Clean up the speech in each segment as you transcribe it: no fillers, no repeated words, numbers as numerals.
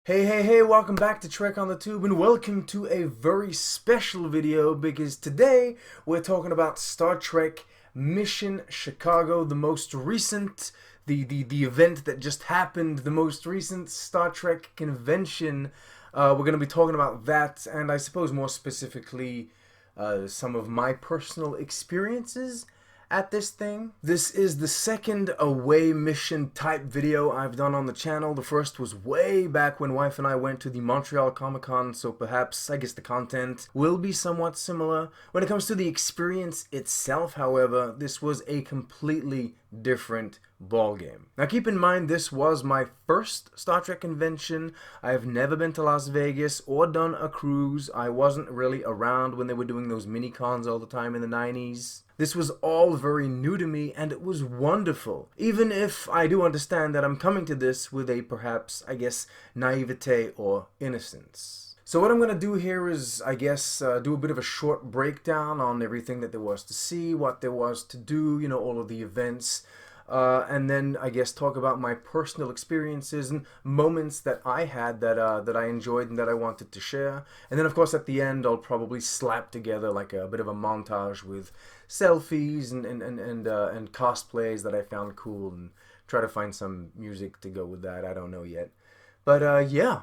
Hey, welcome back to Trek on the Tube and welcome to a very special video because today we're talking about Star Trek Mission Chicago, the most recent, the event that just happened, the most recent Star Trek convention. We're going to be talking about that and I suppose more specifically some of my personal experiences at this thing. This is the second away mission type video I've done on the channel. The first was way back when wife and I went to the Montreal Comic-Con, so perhaps, I guess the content will be somewhat similar. When it comes to the experience itself, however, this was a completely different ballgame. Now keep in mind this was my first Star Trek convention. I have never been to Las Vegas or done a cruise. I wasn't really around when they were doing those mini cons all the time in the 90s. This was all very new to me and it was wonderful. Even if I do understand that I'm coming to this with a perhaps, I guess, naivete or innocence. So what I'm going to do here is, I guess, do a bit of a short breakdown on everything that there was to see, what there was to do, you know, all of the events. And then I guess talk about my personal experiences and moments that I had that I enjoyed and that I wanted to share. And then of course at the end I'll probably slap together like a bit of a montage with selfies and cosplays that I found cool and try to find some music to go with that. I don't know yet. But yeah.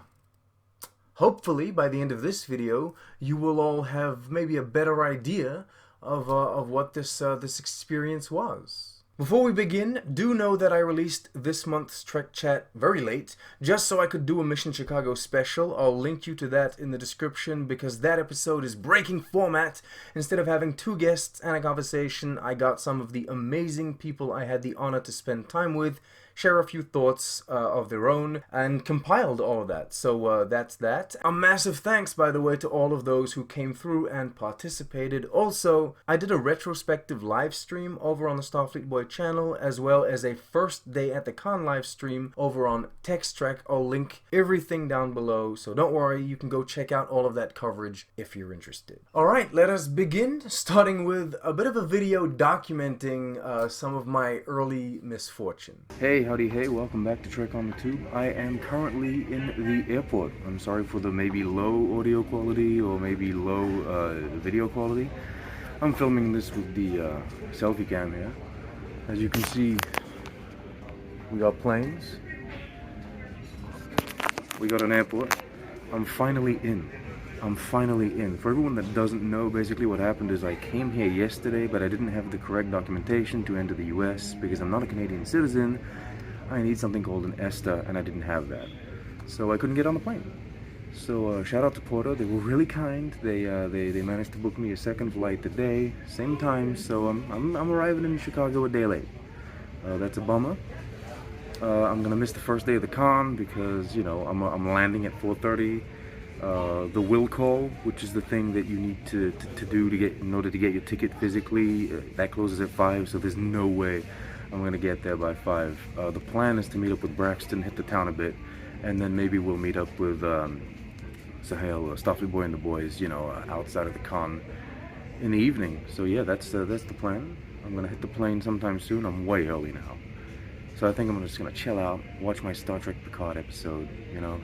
Hopefully by the end of this video you will all have maybe a better idea of what this experience was. Before we begin, do know that I released this month's Trek Chat very late, just so I could do a Mission Chicago special. I'll link you to that in the description because that episode is breaking format. Instead of having two guests and a conversation, I got some of the amazing people I had the honor to spend time with, share a few thoughts of their own, and compiled all of that. So that's that. A massive thanks, by the way, to all of those who came through and participated. Also, I did a retrospective live stream over on the Starfleet Boy channel, as well as a first day at the con live stream over on Text Trek. I'll link everything down below, so don't worry, you can go check out all of that coverage if you're interested. Alright, let us begin, starting with a bit of a video documenting some of my early misfortune. Hey, howdy, hey, welcome back to Trek on the Tube. I am currently in the airport. I'm sorry for the maybe low audio quality or maybe low video quality. I'm filming this with the selfie cam here. As you can see, we got planes, we got an airport. I'm finally in. For everyone that doesn't know, basically what happened is I came here yesterday, but I didn't have the correct documentation to enter the US because I'm not a Canadian citizen. I need something called an ESTA, and I didn't have that. So I couldn't get on the plane. So shout out to Porter, they were really kind. They managed to book me a second flight today, same time, so I'm arriving in Chicago a day late. That's a bummer. I'm gonna miss the first day of the con because, you know, I'm landing at 4:30. The will call, which is the thing that you need to do to get in order to get your ticket physically, that closes at 5, so there's no way I'm gonna get there by 5. The plan is to meet up with Braxton, hit the town a bit, and then maybe we'll meet up with Sahel, Starfleet Boy and the boys, you know, outside of the con in the evening. So yeah, that's the plan. I'm gonna hit the plane sometime soon. I'm way early now, so I think I'm just gonna chill out, watch my Star Trek Picard episode. You know,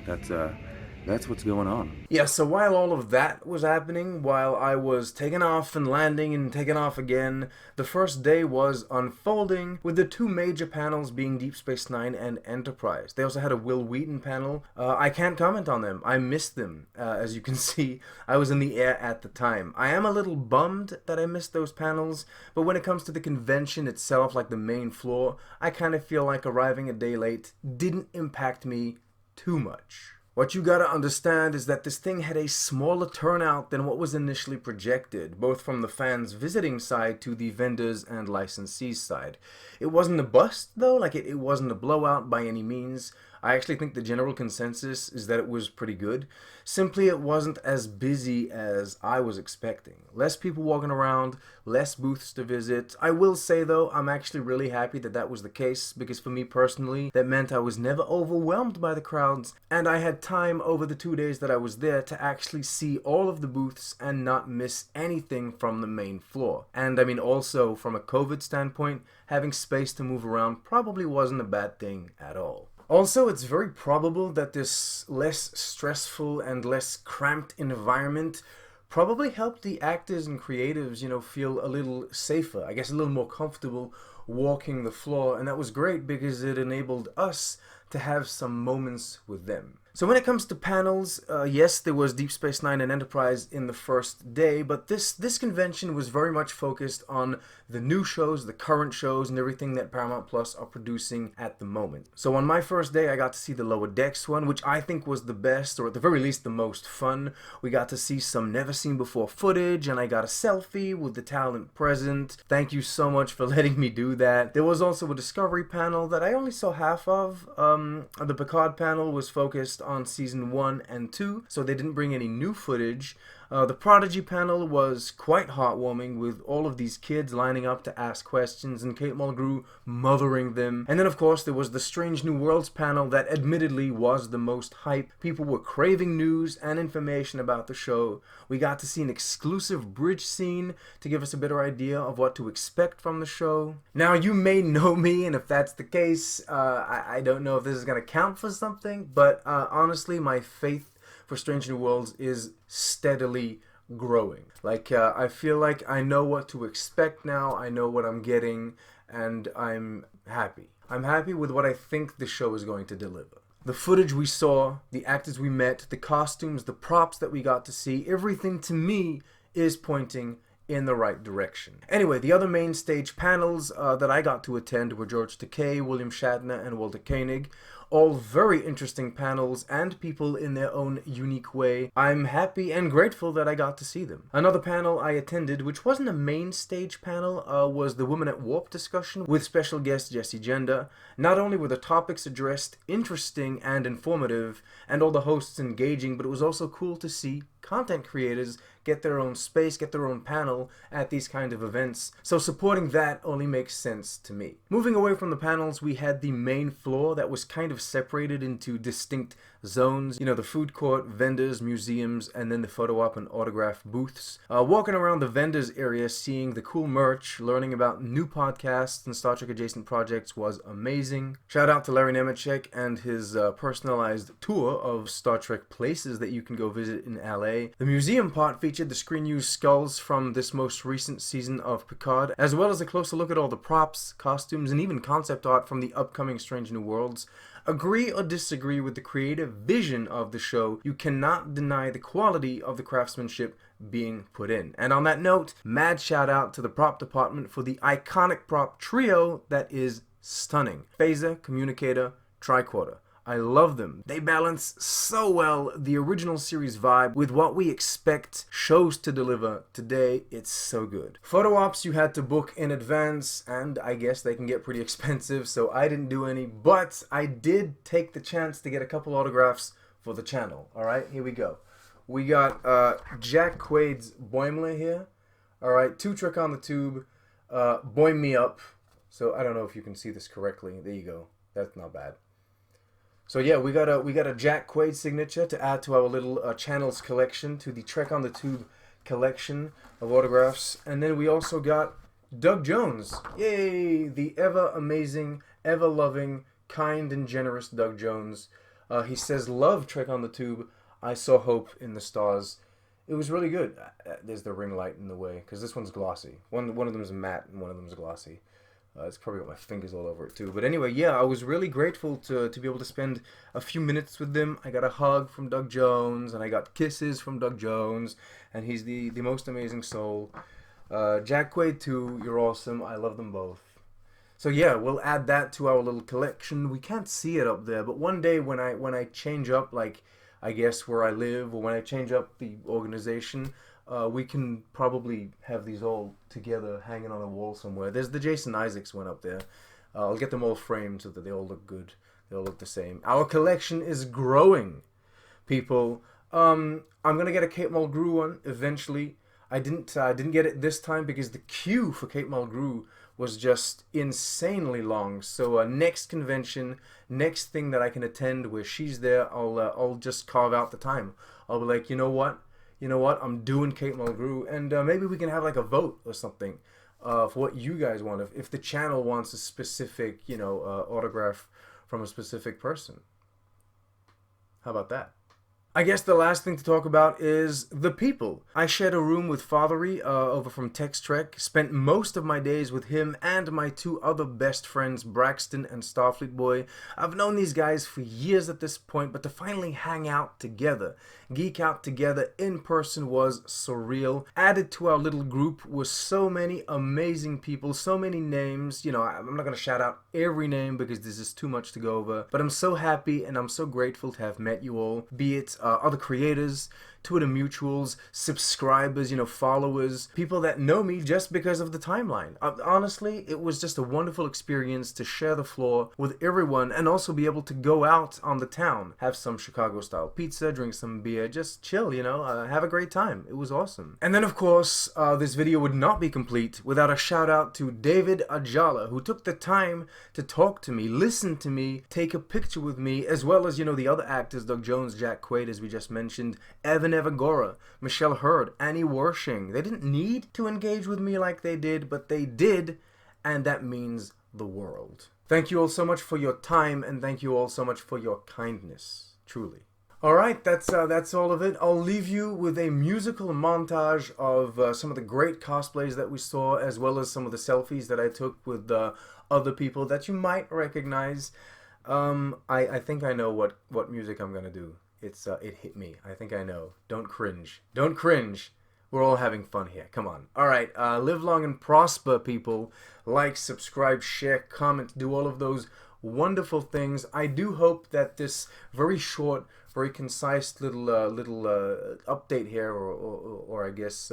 that's what's going on. Yeah, so while all of that was happening, while I was taking off and landing and taking off again, the first day was unfolding with the two major panels being Deep Space Nine and Enterprise. They also had a Will Wheaton panel. I can't comment on them. I missed them. As you can see, I was in the air at the time. I am a little bummed that I missed those panels, but when it comes to the convention itself, like the main floor, I kind of feel like arriving a day late didn't impact me too much. What you gotta understand is that this thing had a smaller turnout than what was initially projected, both from the fans visiting side to the vendors and licensees side. It wasn't a bust though, like it wasn't a blowout by any means. I actually think the general consensus is that it was pretty good. Simply it wasn't as busy as I was expecting. Less people walking around, less booths to visit. I will say though, I'm actually really happy that that was the case because for me personally, that meant I was never overwhelmed by the crowds and I had time over the 2 days that I was there to actually see all of the booths and not miss anything from the main floor. And I mean also from a COVID standpoint, having space to move around probably wasn't a bad thing at all. Also, it's very probable that this less stressful and less cramped environment probably helped the actors and creatives, feel a little safer, I guess a little more comfortable walking the floor, and that was great because it enabled us to have some moments with them. So when it comes to panels, yes, there was Deep Space Nine and Enterprise in the first day, but this convention was very much focused on the new shows, the current shows, and everything that Paramount Plus are producing at the moment. So on my first day, I got to see the Lower Decks one, which I think was the best, or at the very least the most fun. We got to see some never-seen-before footage, and I got a selfie with the talent present. Thank you so much for letting me do that. There was also a Discovery panel that I only saw half of. The Picard panel was focused on season 1 and 2, so they didn't bring any new footage. The Prodigy panel was quite heartwarming, with all of these kids lining up to ask questions and Kate Mulgrew mothering them. And then of course there was the Strange New Worlds panel that admittedly was the most hype. People were craving news and information about the show. We got to see an exclusive bridge scene to give us a better idea of what to expect from the show. Now you may know me, and if that's the case, I don't know if this is going to count for something, but honestly my faith for Strange New Worlds is steadily growing. I feel like I know what to expect now, I know what I'm getting, and I'm happy. I'm happy with what I think the show is going to deliver. The footage we saw, the actors we met, the costumes, the props that we got to see, everything to me is pointing in the right direction. Anyway, the other main stage panels that I got to attend were George Takei, William Shatner, and Walter Koenig. All very interesting panels and people in their own unique way. I'm happy and grateful that I got to see them. Another panel I attended, which wasn't a main stage panel, was the Women at Warp discussion with special guest Jessie Gender. Not only were the topics addressed interesting and informative, and all the hosts engaging, but it was also cool to see content creators get their own space, get their own panel at these kind of events. So supporting that only makes sense to me. Moving away from the panels, we had the main floor that was kind of separated into distinct zones. The food court, vendors, museums, and then the photo op and autograph booths. Walking around the vendors area, seeing the cool merch, learning about new podcasts and Star Trek adjacent projects was amazing. Shout out to Larry Nemechek and his personalized tour of Star Trek places that you can go visit in LA. The museum part featured the screen-used skulls from this most recent season of Picard, as well as a closer look at all the props, costumes, and even concept art from the upcoming Strange New Worlds. Agree or disagree with the creative vision of the show, you cannot deny the quality of the craftsmanship being put in. And on that note, mad shout out to the prop department for the iconic prop trio that is stunning. Phaser, Communicator, Tricorder. I love them. They balance so well the original series vibe with what we expect shows to deliver today. It's so good. Photo ops you had to book in advance, and I guess they can get pretty expensive, so I didn't do any, but I did take the chance to get a couple autographs for the channel. Alright, here we go. We got Jack Quaid's Boimler here. Alright, 2 Trek on the Tube, Boim Me Up. So I don't know if you can see this correctly. There you go. That's not bad. So yeah, we got a Jack Quaid signature to add to our little channels collection, to the Trek on the Tube collection of autographs. And then we also got Doug Jones. Yay! The ever amazing, ever loving, kind and generous Doug Jones. He says, "Love Trek on the Tube. I saw hope in the stars." It was really good. There's the ring light in the way, because this one's glossy. One of them is matte and one of them is glossy. It's probably got my fingers all over it too. But anyway, yeah, I was really grateful to be able to spend a few minutes with them. I got a hug from Doug Jones, and I got kisses from Doug Jones, and he's the most amazing soul. Jack Quaid too, you're awesome. I love them both. So yeah, we'll add that to our little collection. We can't see it up there, but one day when I change up, like, I guess where I live, or when I change up the organization, we can probably have these all together hanging on a wall somewhere. There's the Jason Isaacs one up there. I'll get them all framed so that they all look good. They all look the same. Our collection is growing, people. I'm gonna get a Kate Mulgrew one eventually. I didn't get it this time because the queue for Kate Mulgrew was just insanely long. So next convention, next thing that I can attend where she's there, I'll just carve out the time. I'll be like, you know what, I'm doing Kate Mulgrew, and maybe we can have like a vote or something for what you guys want. If the channel wants a specific, autograph from a specific person. How about that? I guess the last thing to talk about is the people. I shared a room with Fathery over from Text Trek, spent most of my days with him and my two other best friends, Braxton and Starfleet Boy. I've known these guys for years at this point, but to finally hang out together, geek out together in person was surreal. Added to our little group was so many amazing people, so many names. You know, I'm not going to shout out every name because this is too much to go over, but I'm so happy and I'm so grateful to have met you all, be it other creators, Twitter mutuals, subscribers, you know, followers, people that know me just because of the timeline. Honestly, it was just a wonderful experience to share the floor with everyone and also be able to go out on the town, have some Chicago-style pizza, drink some beer, just chill, you know, have a great time. It was awesome. And then, of course, this video would not be complete without a shout out to David Ajala, who took the time to talk to me, listen to me, take a picture with me, as well as, you know, the other actors, Doug Jones, Jack Quaid, as we just mentioned, Evan Evagora, Michelle Hurd, Annie Wershing. They didn't need to engage with me like they did, but they did, and that means the world. Thank you all so much for your time, and thank you all so much for your kindness, truly. Alright, that's all of it. I'll leave you with a musical montage of some of the great cosplays that we saw, as well as some of the selfies that I took with other people that you might recognize. I think I know what music I'm gonna do. It hit me. I think I know. Don't cringe. Don't cringe. We're all having fun here. Come on. Alright, live long and prosper, people. Like, subscribe, share, comment, do all of those wonderful things. I do hope that this very short, very concise little update here, or I guess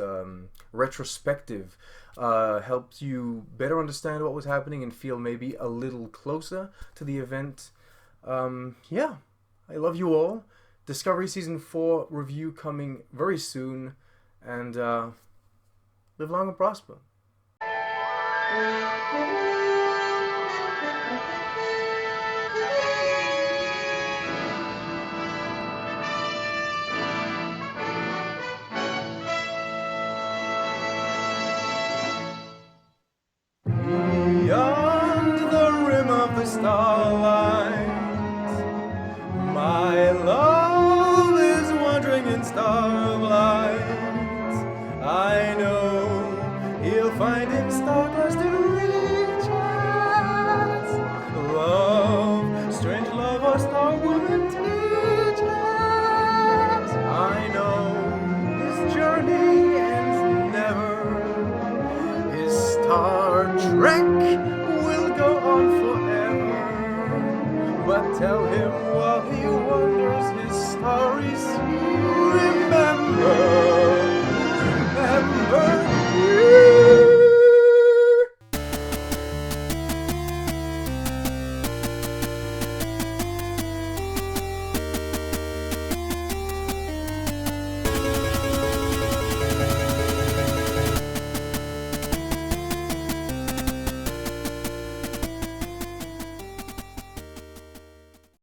retrospective, helped you better understand what was happening and feel maybe a little closer to the event. Yeah, I love you all. Discovery Season 4 review coming very soon, and live long and prosper. Beyond the rim of the starlight, my love is wandering in starlight. I know he'll find in stardust to reach us. Love, strange love, a star woman teach us. I know his journey ends never. His Star Trek will go on forever. But tell him while he wanders his starry sea, remember,